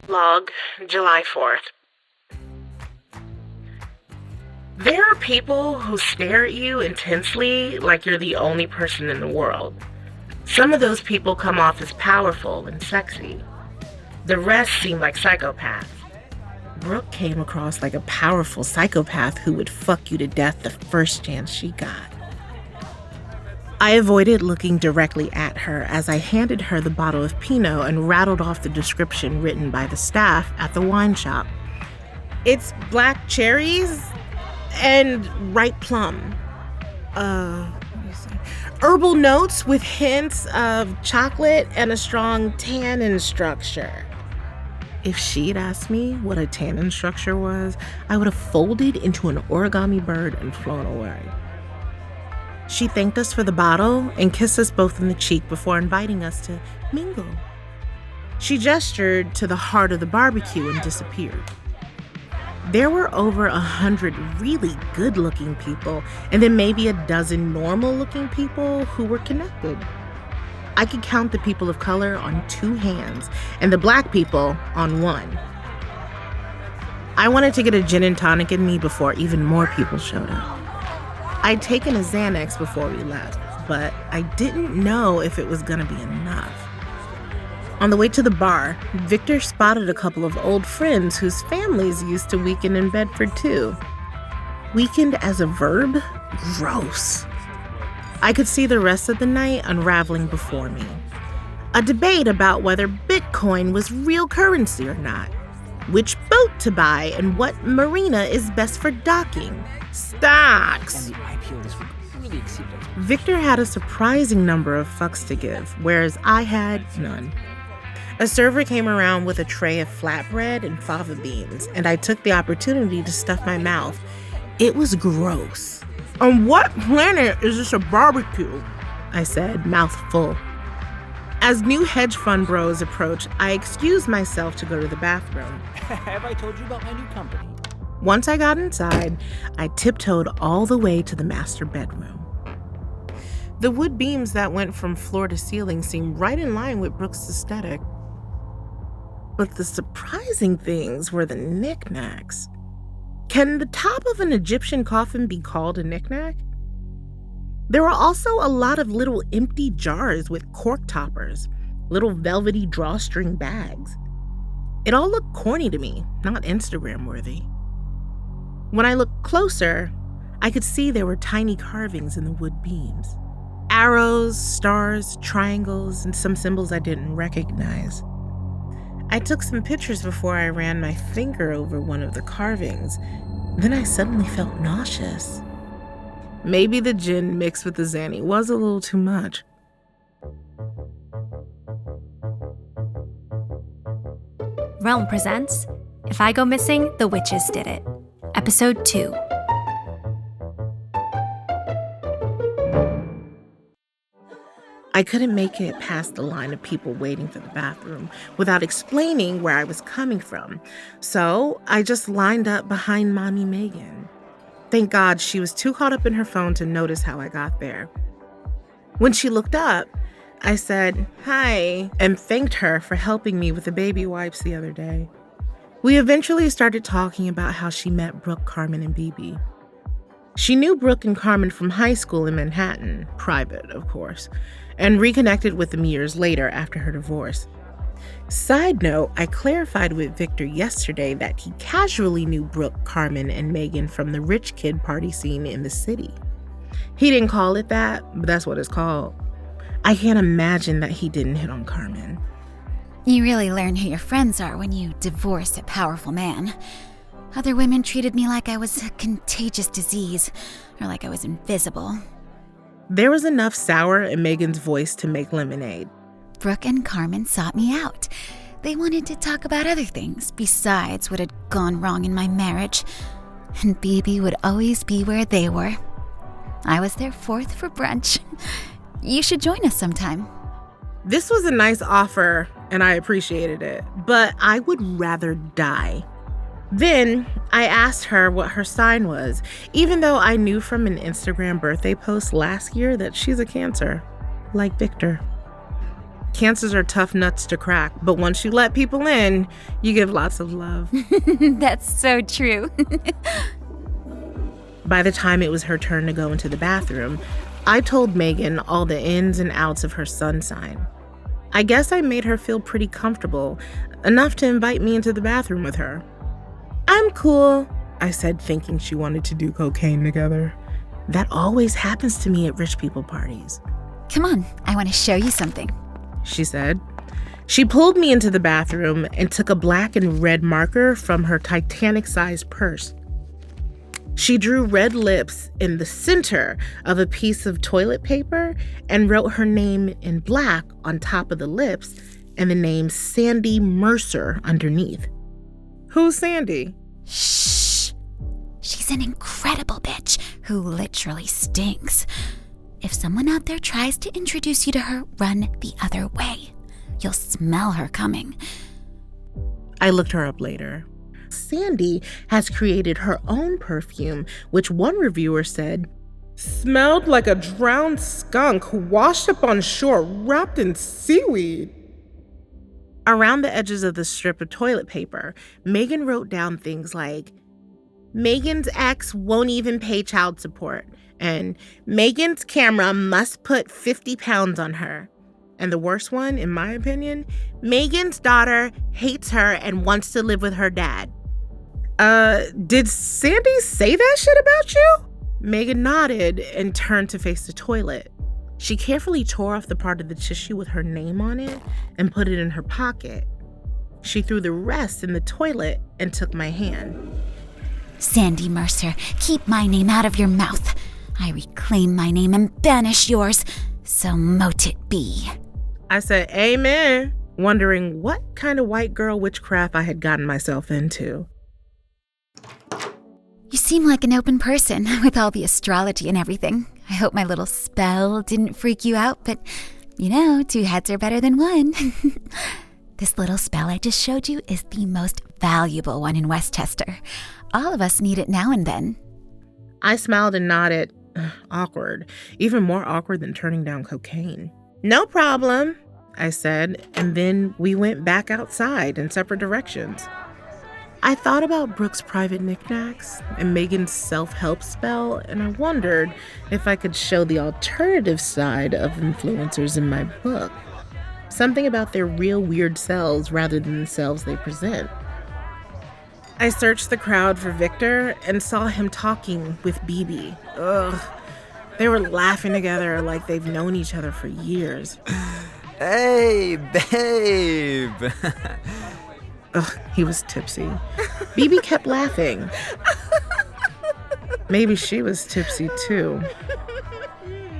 Log, July 4th. There are people who stare at you intensely like you're the only person in the world. Some of those people come off as powerful and sexy. The rest seem like psychopaths. Brooke came across like a powerful psychopath who would fuck you to death the first chance she got. I avoided looking directly at her as I handed her the bottle of Pinot and rattled off the description written by the staff at the wine shop. It's black cherries and ripe plum. Herbal notes with hints of chocolate and a strong tannin structure. If she'd asked me what a tannin structure was, I would have folded into an origami bird and flown away. She thanked us for the bottle and kissed us both in the cheek before inviting us to mingle. She gestured to the heart of the barbecue and disappeared. There were over 100 really good-looking people and then maybe a dozen normal-looking people who were connected. I could count the people of color on 2 hands and the black people on 1. I wanted to get a gin and tonic in me before even more people showed up. I'd taken a Xanax before we left, but I didn't know if it was gonna be enough. On the way to the bar, Victor spotted a couple of old friends whose families used to weekend in Bedford too. Weekend as a verb? Gross. I could see the rest of the night unraveling before me. A debate about whether Bitcoin was real currency or not, which boat to buy, and what marina is best for docking. Stocks! Victor had a surprising number of fucks to give, whereas I had none. A server came around with a tray of flatbread and fava beans, and I took the opportunity to stuff my mouth. It was gross. On what planet is this a barbecue? I said, mouth full. As new hedge fund bros approached, I excused myself to go to the bathroom. Have I told you about my new company? Once I got inside, I tiptoed all the way to the master bedroom. The wood beams that went from floor to ceiling seemed right in line with Brooke's aesthetic. But the surprising things were the knickknacks. Can the top of an Egyptian coffin be called a knickknack? There were also a lot of little empty jars with cork toppers, little velvety drawstring bags. It all looked corny to me, not Instagram worthy. When I looked closer, I could see there were tiny carvings in the wood beams. Arrows, stars, triangles, and some symbols I didn't recognize. I took some pictures before I ran my finger over one of the carvings. Then I suddenly felt nauseous. Maybe the gin mixed with the Xanny was a little too much. Realm presents If I Go Missing, The Witches Did It. Episode 2. I couldn't make it past the line of people waiting for the bathroom without explaining where I was coming from, so I just lined up behind Mommy Meghan. Thank God she was too caught up in her phone to notice how I got there. When she looked up, I said, "Hi," and thanked her for helping me with the baby wipes the other day. We eventually started talking about how she met Brooke, Carmen, and BeBe. She knew Brooke and Carmen from high school in Manhattan, private, of course, and reconnected with them years later after her divorce. Side note, I clarified with Victor yesterday that he casually knew Brooke, Carmen, and Meghan from the rich kid party scene in the city. He didn't call it that, but that's what it's called. I can't imagine that he didn't hit on Carmen. You really learn who your friends are when you divorce a powerful man. Other women treated me like I was a contagious disease, or like I was invisible. There was enough sour in Meghan's voice to make lemonade. Brooke and Carmen sought me out. They wanted to talk about other things besides what had gone wrong in my marriage. And BeBe would always be where they were. I was their fourth for brunch. You should join us sometime. This was a nice offer, and I appreciated it, but I would rather die. Then I asked her what her sign was, even though I knew from an Instagram birthday post last year that she's a Cancer, like Victor. Cancers are tough nuts to crack, but once you let people in, you give lots of love. That's so true. By the time it was her turn to go into the bathroom, I told Meghan all the ins and outs of her sun sign. I guess I made her feel pretty comfortable, enough to invite me into the bathroom with her. I'm cool, I said, thinking she wanted to do cocaine together. That always happens to me at rich people parties. Come on, I want to show you something, she said. She pulled me into the bathroom and took a black and red marker from her Titanic-sized purse. She drew red lips in the center of a piece of toilet paper and wrote her name in black on top of the lips and the name Sandy Mercer underneath. Who's Sandy? Shh. She's an incredible bitch who literally stinks. If someone out there tries to introduce you to her, run the other way. You'll smell her coming. I looked her up later. Sandy has created her own perfume, which one reviewer said, smelled like a drowned skunk washed up on shore wrapped in seaweed. Around the edges of the strip of toilet paper, Meghan wrote down things like, Meghan's ex won't even pay child support, and Meghan's camera must put 50 pounds on her. And the worst one, in my opinion, Meghan's daughter hates her and wants to live with her dad. Did Sandy say that shit about you? Meghan nodded and turned to face the toilet. She carefully tore off the part of the tissue with her name on it and put it in her pocket. She threw the rest in the toilet and took my hand. Sandy Mercer, keep my name out of your mouth. I reclaim my name and banish yours, so mote it be. I said, amen, wondering what kind of white girl witchcraft I had gotten myself into. You seem like an open person with all the astrology and everything. I hope my little spell didn't freak you out, but you know, 2 heads are better than 1. This little spell I just showed you is the most valuable one in Westchester. All of us need it now and then. I smiled and nodded. Awkward. Even more awkward than turning down cocaine. No problem, I said, and then we went back outside in separate directions. I thought about Brooke's private knickknacks and Meghan's self-help spell, and I wondered if I could show the alternative side of influencers in my book. Something about their real weird selves rather than the selves they present. I searched the crowd for Victor and saw him talking with BeBe. Ugh. They were laughing together like they've known each other for years. Hey, babe. Ugh, he was tipsy. BeBe kept laughing. Maybe she was tipsy too.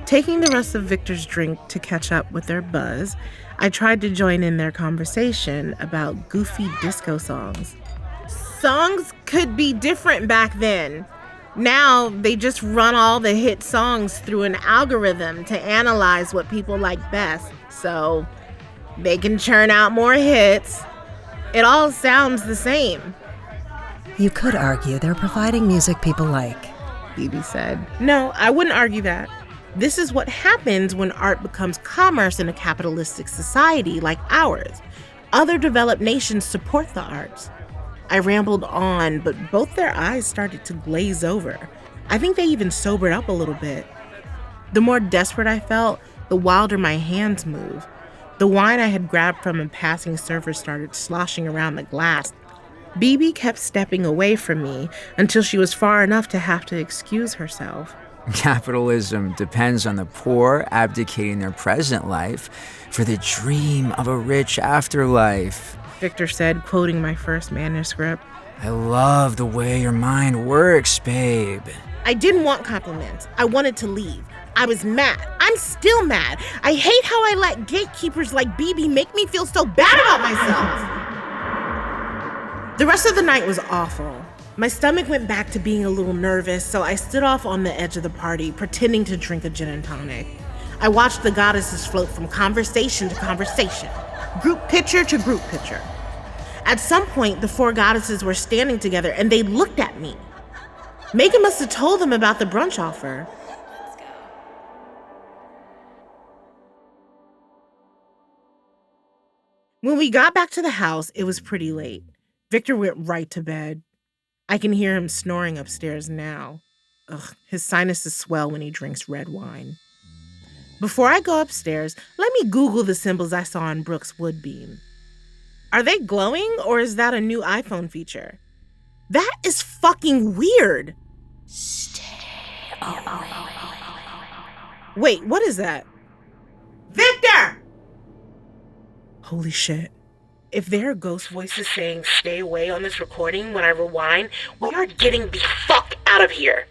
Taking the rest of Victor's drink to catch up with their buzz, I tried to join in their conversation about goofy disco songs. Songs could be different back then. Now they just run all the hit songs through an algorithm to analyze what people like best, so they can churn out more hits. It all sounds the same. You could argue they're providing music people like, BeBe said. No, I wouldn't argue that. This is what happens when art becomes commerce in a capitalistic society like ours. Other developed nations support the arts. I rambled on, but both their eyes started to glaze over. I think they even sobered up a little bit. The more desperate I felt, the wilder my hands moved. The wine I had grabbed from a passing server started sloshing around the glass. BeBe kept stepping away from me until she was far enough to have to excuse herself. Capitalism depends on the poor abdicating their present life for the dream of a rich afterlife, Victor said, quoting my first manuscript. I love the way your mind works, babe. I didn't want compliments. I wanted to leave. I was mad. I'm still mad. I hate how I let gatekeepers like BeBe make me feel so bad about myself. The rest of the night was awful. My stomach went back to being a little nervous, so I stood off on the edge of the party, pretending to drink a gin and tonic. I watched the goddesses float from conversation to conversation, group picture to group picture. At some point, the 4 goddesses were standing together and they looked at me. Meghan must have told them about the brunch offer. When we got back to the house, it was pretty late. Victor went right to bed. I can hear him snoring upstairs now. Ugh, his sinuses swell when he drinks red wine. Before I go upstairs, let me Google the symbols I saw on Brooke's wood beam. Are they glowing, or is that a new iPhone feature? That is fucking weird. Wait, what is that? Victor! Holy shit. If there are ghost voices saying stay away on this recording when I rewind, we are getting the fuck out of here.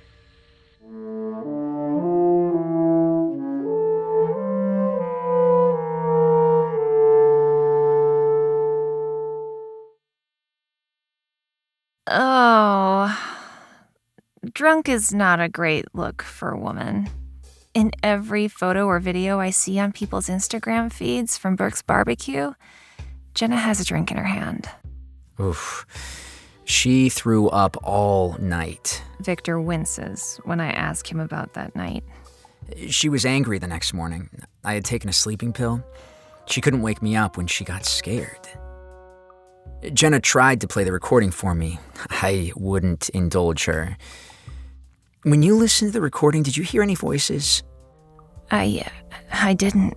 Oh, drunk is not a great look for a woman. In every photo or video I see on people's Instagram feeds from Brooke's barbecue, Jenna has a drink in her hand. Oof. She threw up all night. Victor winces when I ask him about that night. She was angry the next morning. I had taken a sleeping pill. She couldn't wake me up when she got scared. Jenna tried to play the recording for me. I wouldn't indulge her. When you listened to the recording, did you hear any voices? I didn't.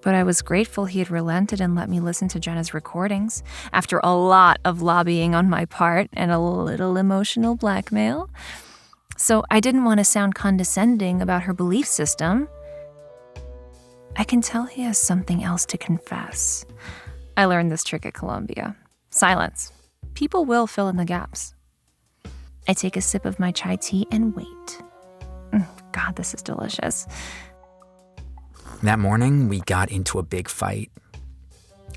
But I was grateful he had relented and let me listen to Jenna's recordings after a lot of lobbying on my part and a little emotional blackmail. So I didn't want to sound condescending about her belief system. I can tell he has something else to confess. I learned this trick at Columbia. Silence. People will fill in the gaps. I take a sip of my chai tea and wait. God, this is delicious. That morning, we got into a big fight.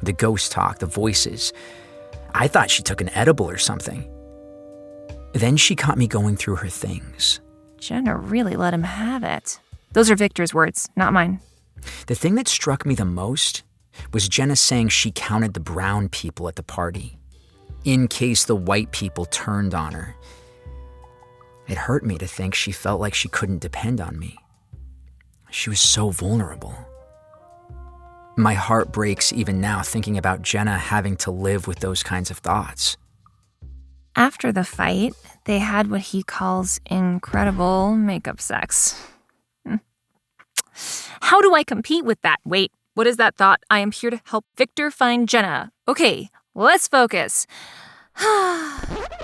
The ghost talk, the voices. I thought she took an edible or something. Then she caught me going through her things. Jenna really let him have it. Those are Victor's words, not mine. The thing that struck me the most was Jenna saying she counted the brown people at the party, in case the white people turned on her. It hurt me to think she felt like she couldn't depend on me. She was so vulnerable. My heart breaks even now thinking about Jenna having to live with those kinds of thoughts. After the fight, they had what he calls incredible makeup sex. How do I compete with that? Wait, what is that thought? I am here to help Victor find Jenna. Okay, let's focus.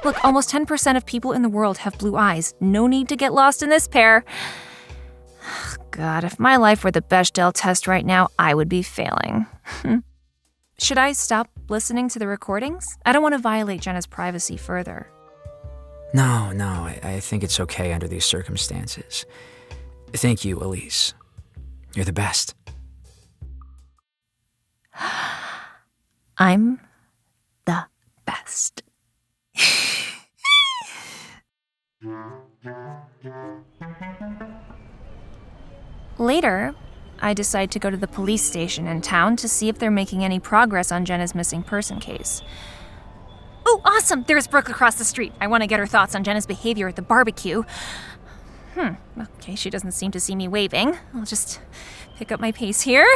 Look, almost 10% of people in the world have blue eyes. No need to get lost in this pair. God, if my life were the Bechdel test right now, I would be failing. Should I stop listening to the recordings? I don't want to violate Jenna's privacy further. No, I think it's okay under these circumstances. Thank you, Elise. You're the best. I'm the best. Later, I decide to go to the police station in town to see if they're making any progress on Jenna's missing person case. Oh, awesome! There's Brooke across the street. I want to get her thoughts on Jenna's behavior at the barbecue. Okay, she doesn't seem to see me waving. I'll just pick up my pace here.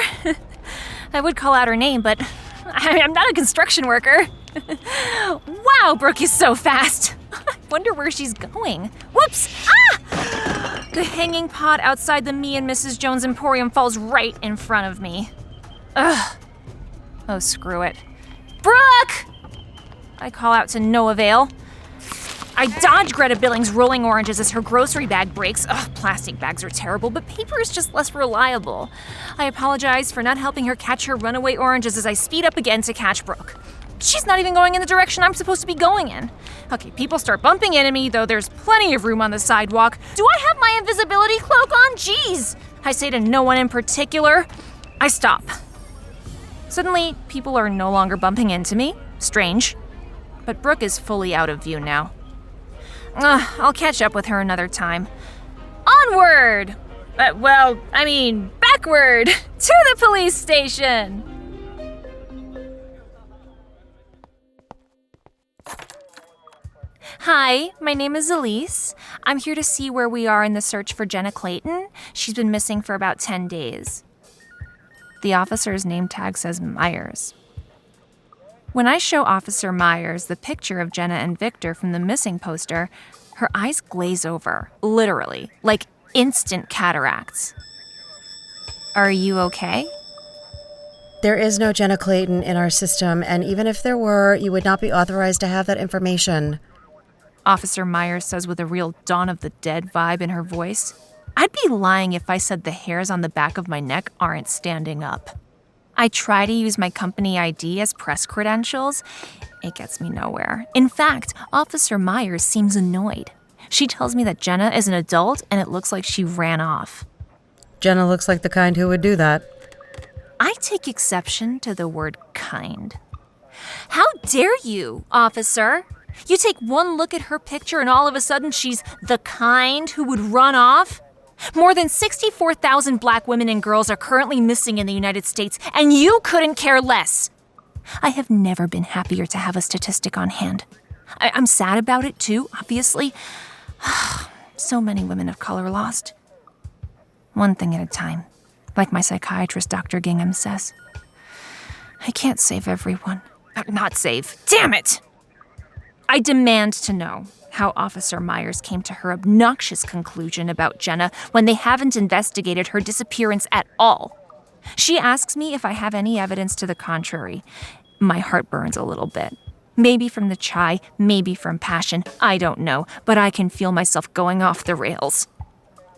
I would call out her name, but I'm not a construction worker. Wow, Brooke is so fast. I wonder where she's going. Whoops! Ah! The hanging pot outside the Me and Mrs. Jones Emporium falls right in front of me. Ugh. Oh, screw it. Brooke! I call out to no avail. I dodge Greta Billings' rolling oranges as her grocery bag breaks. Ugh, plastic bags are terrible, but paper is just less reliable. I apologize for not helping her catch her runaway oranges as I speed up again to catch Brooke. She's not even going in the direction I'm supposed to be going in. Okay, people start bumping into me, though there's plenty of room on the sidewalk. Do I have my invisibility cloak on? Jeez! I say to no one in particular. I stop. Suddenly, people are no longer bumping into me. Strange. But Brooke is fully out of view now. I'll catch up with her another time. Onward! Backward! To the police station! Hi, my name is Elise. I'm here to see where we are in the search for Jenna Clayton. She's been missing for about 10 days. The officer's name tag says Myers. When I show Officer Myers the picture of Jenna and Victor from the missing poster, her eyes glaze over, literally, like instant cataracts. Are you okay? There is no Jenna Clayton in our system, and even if there were, you would not be authorized to have that information. Officer Myers says with a real Dawn of the Dead vibe in her voice. I'd be lying if I said the hairs on the back of my neck aren't standing up. I try to use my company ID as press credentials. It gets me nowhere. In fact, Officer Myers seems annoyed. She tells me that Jenna is an adult and it looks like she ran off. Jenna looks like the kind who would do that. I take exception to the word kind. How dare you, officer? You take one look at her picture and all of a sudden she's the kind who would run off? More than 64,000 black women and girls are currently missing in the United States, and you couldn't care less. I have never been happier to have a statistic on hand. I'm sad about it too, obviously. So many women of color lost. One thing at a time, like my psychiatrist, Dr. Gingham, says. I can't save everyone. Not save. Damn it! I demand to know how Officer Myers came to her obnoxious conclusion about Jenna when they haven't investigated her disappearance at all. She asks me if I have any evidence to the contrary. My heart burns a little bit. Maybe from the chai, maybe from passion, I don't know, but I can feel myself going off the rails.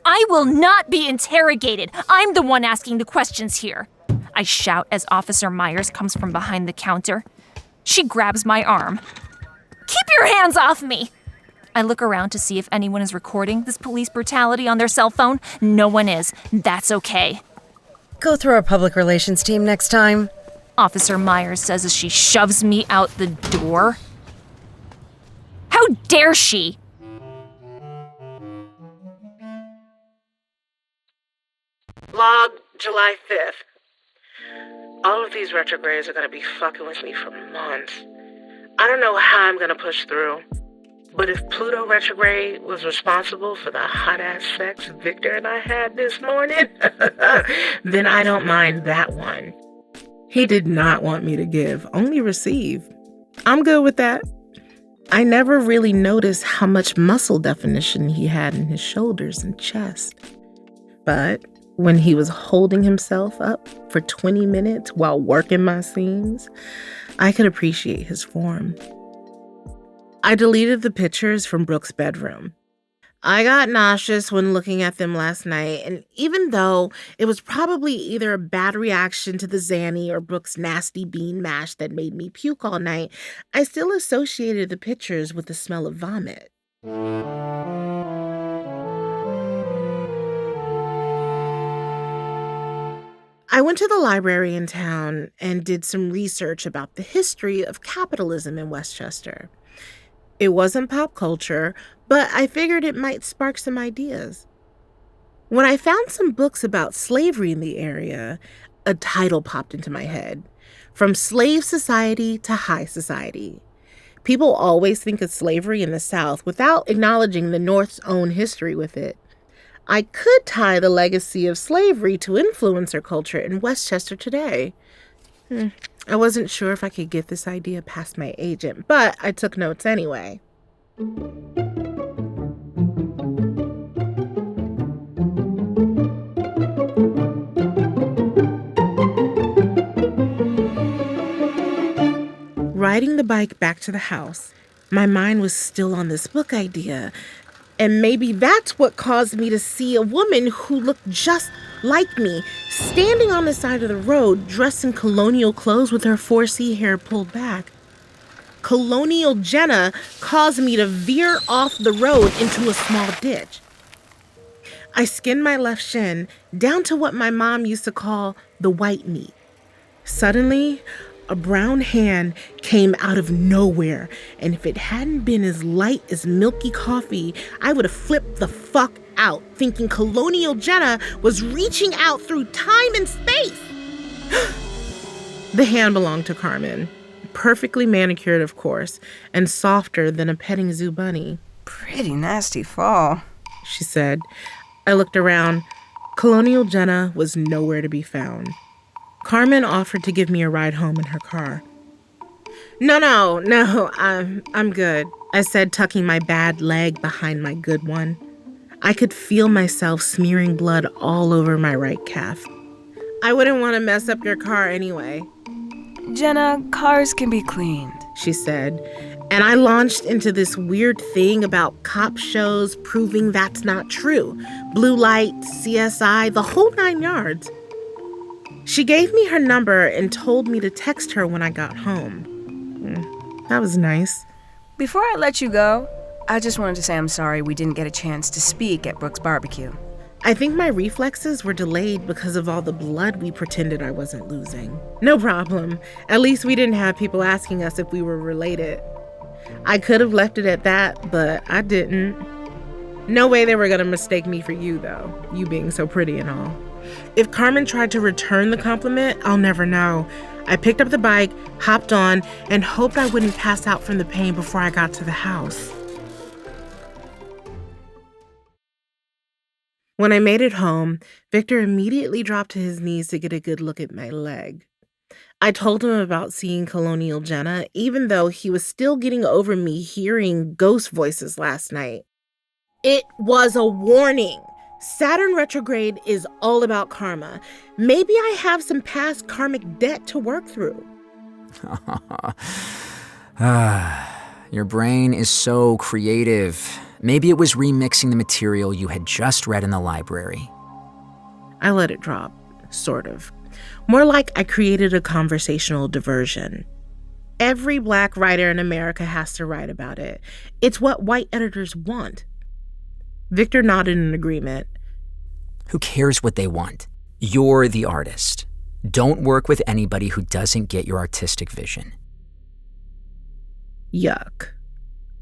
I will not be interrogated. I'm the one asking the questions here. I shout as Officer Myers comes from behind the counter. She grabs my arm. Keep your hands off me! I look around to see if anyone is recording this police brutality on their cell phone. No one is. That's okay. Go through our public relations team next time. Officer Myers says as she shoves me out the door. How dare she? Log, July 5th. All of these retrogrades are going to be fucking with me for months. I don't know how I'm going to push through. But if Pluto retrograde was responsible for the hot-ass sex Victor and I had this morning, then I don't mind that one. He did not want me to give, only receive. I'm good with that. I never really noticed how much muscle definition he had in his shoulders and chest. But when he was holding himself up for 20 minutes while working my seams, I could appreciate his form. I deleted the pictures from Brooke's bedroom. I got nauseous when looking at them last night, and even though it was probably either a bad reaction to the Xanny or Brooke's nasty bean mash that made me puke all night, I still associated the pictures with the smell of vomit. I went to the library in town and did some research about the history of capitalism in Westchester. It wasn't pop culture, but I figured it might spark some ideas. When I found some books about slavery in the area, a title popped into my head. From Slave Society to High Society. People always think of slavery in the South without acknowledging the North's own history with it. I could tie the legacy of slavery to influencer culture in Westchester today. I wasn't sure if I could get this idea past my agent, but I took notes anyway. Riding the bike back to the house, my mind was still on this book idea. And maybe that's what caused me to see a woman who looked just like me, standing on the side of the road, dressed in colonial clothes with her 4C hair pulled back. Colonial Jenna caused me to veer off the road into a small ditch. I skinned my left shin down to what my mom used to call the white meat. Suddenly, a brown hand came out of nowhere, and if it hadn't been as light as milky coffee, I would have flipped the fuck out, thinking Colonial Jenna was reaching out through time and space. The hand belonged to Carmen, perfectly manicured, of course, and softer than a petting zoo bunny. Pretty nasty fall, she said. I looked around. Colonial Jenna was nowhere to be found. Carmen offered to give me a ride home in her car. No, I'm good, I said, tucking my bad leg behind my good one. I could feel myself smearing blood all over my right calf. I wouldn't want to mess up your car anyway, Jenna, cars can be cleaned. she said. And I launched into this weird thing about cop shows proving that's not true. Blue Light, CSI, the whole 9 yards. She gave me her number and told me to text her when I got home. That was nice. Before I let you go, I just wanted to say I'm sorry we didn't get a chance to speak at Brooke's barbecue. I think my reflexes were delayed because of all the blood we pretended I wasn't losing. No problem. At least we didn't have people asking us if we were related. I could have left it at that, but I didn't. No way they were going to mistake me for you, though, you being so pretty and all. If Carmen tried to return the compliment, I'll never know. I picked up the bike, hopped on, and hoped I wouldn't pass out from the pain before I got to the house. When I made it home, Victor immediately dropped to his knees to get a good look at my leg. I told him about seeing Colonial Jenna, even though he was still getting over me hearing ghost voices last night. It was a warning. Saturn retrograde is all about karma. Maybe I have some past karmic debt to work through. Your brain is so creative. Maybe it was remixing the material you had just read in the library. I let it drop, sort of. More like I created a conversational diversion. Every Black writer in America has to write about it. It's what white editors want. Victor nodded in agreement. Who cares what they want? You're the artist. Don't work with anybody who doesn't get your artistic vision. Yuck.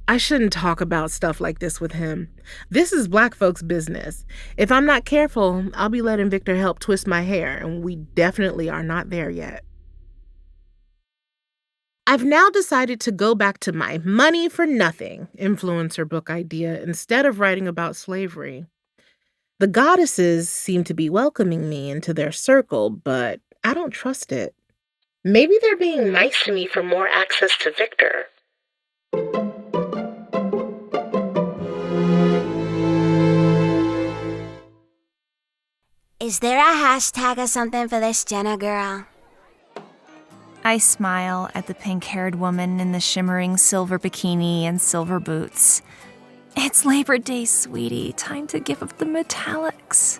I shouldn't talk about stuff like this with him. This is Black folks' business. If I'm not careful, I'll be letting Victor help twist my hair, and we definitely are not there yet. I've now decided to go back to my money for nothing influencer book idea instead of writing about slavery. The goddesses seem to be welcoming me into their circle, but I don't trust it. Maybe they're being nice to me for more access to Victor. Is there a hashtag or something for this Jenna girl? I smile at the pink-haired woman in the shimmering silver bikini and silver boots. It's Labor Day, sweetie. Time to give up the metallics.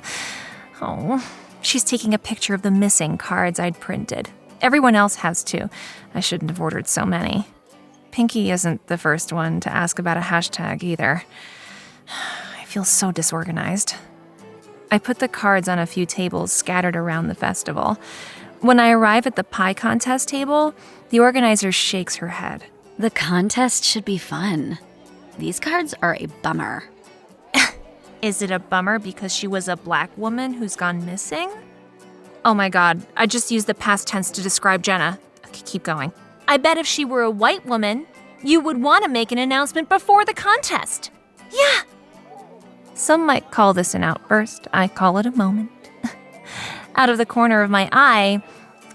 Oh, she's taking a picture of the missing cards I'd printed. Everyone else has too. I shouldn't have ordered so many. Pinky isn't the first one to ask about a hashtag either. I feel so disorganized. I put the cards on a few tables scattered around the festival. When I arrive at the pie contest table, the organizer shakes her head. The contest should be fun. These cards are a bummer. Is it a bummer because she was a Black woman who's gone missing? Oh my god, I just used the past tense to describe Jenna. Okay, keep going. I bet if she were a white woman, you would want to make an announcement before the contest. Yeah. Some might call this an outburst. I call it a moment. Out of the corner of my eye,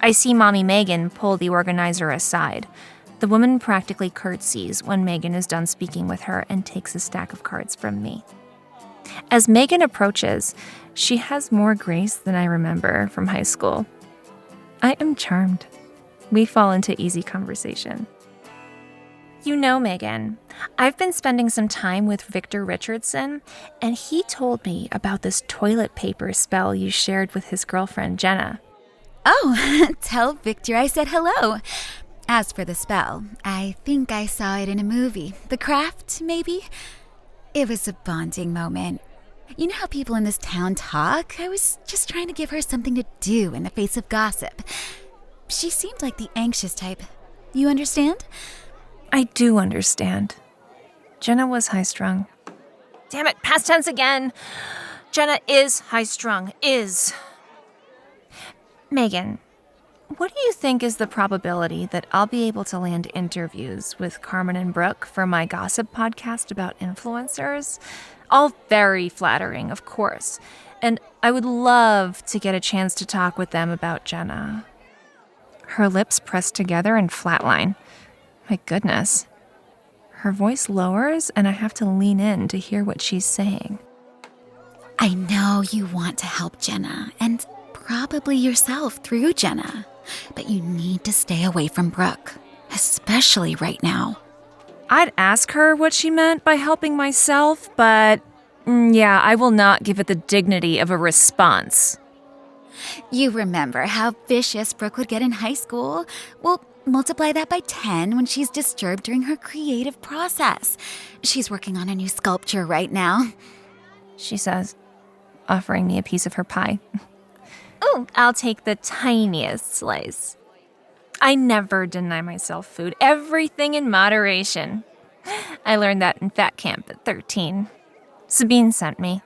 I see Mommy Meghan pull the organizer aside. The woman practically curtsies when Meghan is done speaking with her and takes a stack of cards from me. As Meghan approaches, she has more grace than I remember from high school. I am charmed. We fall into easy conversation. You know, Meghan, I've been spending some time with Victor Richardson, and he told me about this toilet paper spell you shared with his girlfriend, Jenna. Oh, tell Victor I said hello. As for the spell, I think I saw it in a movie. The Craft, maybe? It was a bonding moment. You know how people in this town talk? I was just trying to give her something to do in the face of gossip. She seemed like the anxious type. You understand? I do understand. Jenna was high-strung. Damn it, past tense again. Jenna is high-strung. Is. Meghan, what do you think is the probability that I'll be able to land interviews with Carmen and Brooke for my gossip podcast about influencers? All very flattering, of course. And I would love to get a chance to talk with them about Jenna. Her lips press together and flatline. My goodness. Her voice lowers, and I have to lean in to hear what she's saying. I know you want to help Jenna, and probably yourself through Jenna, but you need to stay away from Brooke, especially right now. I'd ask her what she meant by helping myself, but yeah, I will not give it the dignity of a response. You remember how vicious Brooke would get in high school? Well, multiply that by 10 when she's disturbed during her creative process. She's working on a new sculpture right now. She says, offering me a piece of her pie. Ooh, I'll take the tiniest slice. I never deny myself food. Everything in moderation. I learned that in fat camp at 13. Sabine sent me.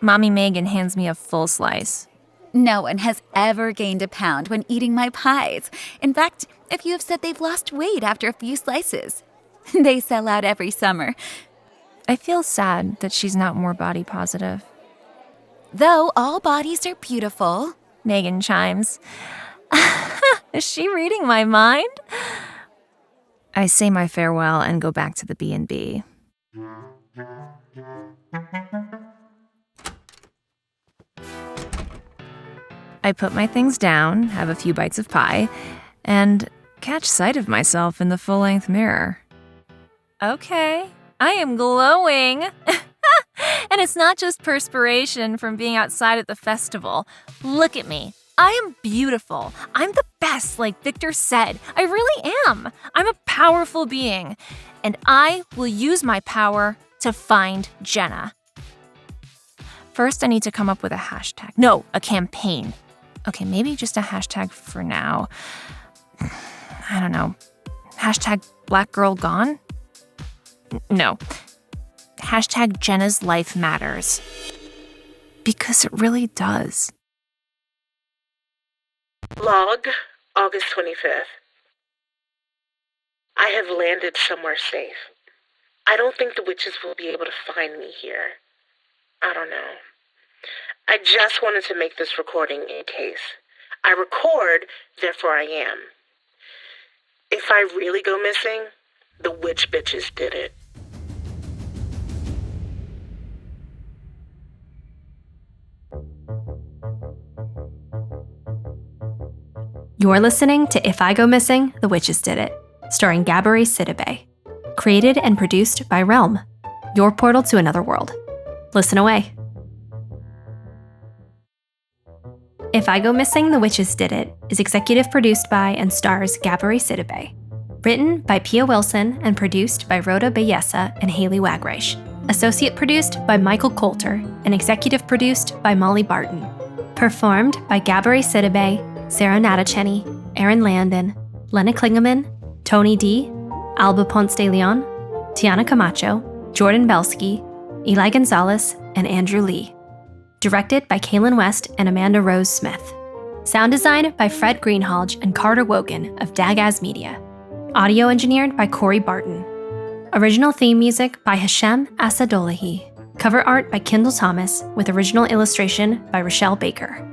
Mommy Meghan hands me a full slice. No one has ever gained a pound when eating my pies. In fact, a few have said they've lost weight after a few slices. They sell out every summer. I feel sad that she's not more body positive. Though all bodies are beautiful, Meghan chimes. Is she reading my mind? I say my farewell and go back to the B&B. I put my things down, have a few bites of pie, and catch sight of myself in the full-length mirror. Okay, I am glowing. And it's not just perspiration from being outside at the festival. Look at me. I am beautiful. I'm the best, like Victor said. I really am. I'm a powerful being. And I will use my power to find Jenna. First, I need to come up with a hashtag. No, a campaign. Okay, maybe just a hashtag for now. I don't know. Hashtag Black Girl Gone? No. Hashtag Jenna's life matters. Because it really does. Log, August 25th. I have landed somewhere safe. I don't think the witches will be able to find me here. I don't know. I just wanted to make this recording in case. I record, therefore I am. If I really go missing, the witch bitches did it. You're listening to If I Go Missing, The Witches Did It, starring Gabourey Sidibe. Created and produced by Realm, your portal to another world. Listen away. If I Go Missing, The Witches Did It is executive produced by and stars Gabourey Sidibe. Written by Pia Wilson and produced by Rhoda Bayessa and Haley Wagreich. Associate produced by Michael Coulter and executive produced by Molly Barton. Performed by Gabourey Sidibe, Sarah Natacheni, Aaron Landon, Lena Klingeman, Tony D., Alba Ponce de Leon, Tiana Camacho, Jordan Belsky, Eli Gonzalez, and Andrew Lee. Directed by Kaylin West and Amanda Rose Smith. Sound design by Fred Greenhalgh and Carter Wogan of Dagaz Media. Audio engineered by Corey Barton. Original theme music by Hashem Asadolahi. Cover art by Kendall Thomas with original illustration by Rochelle Baker.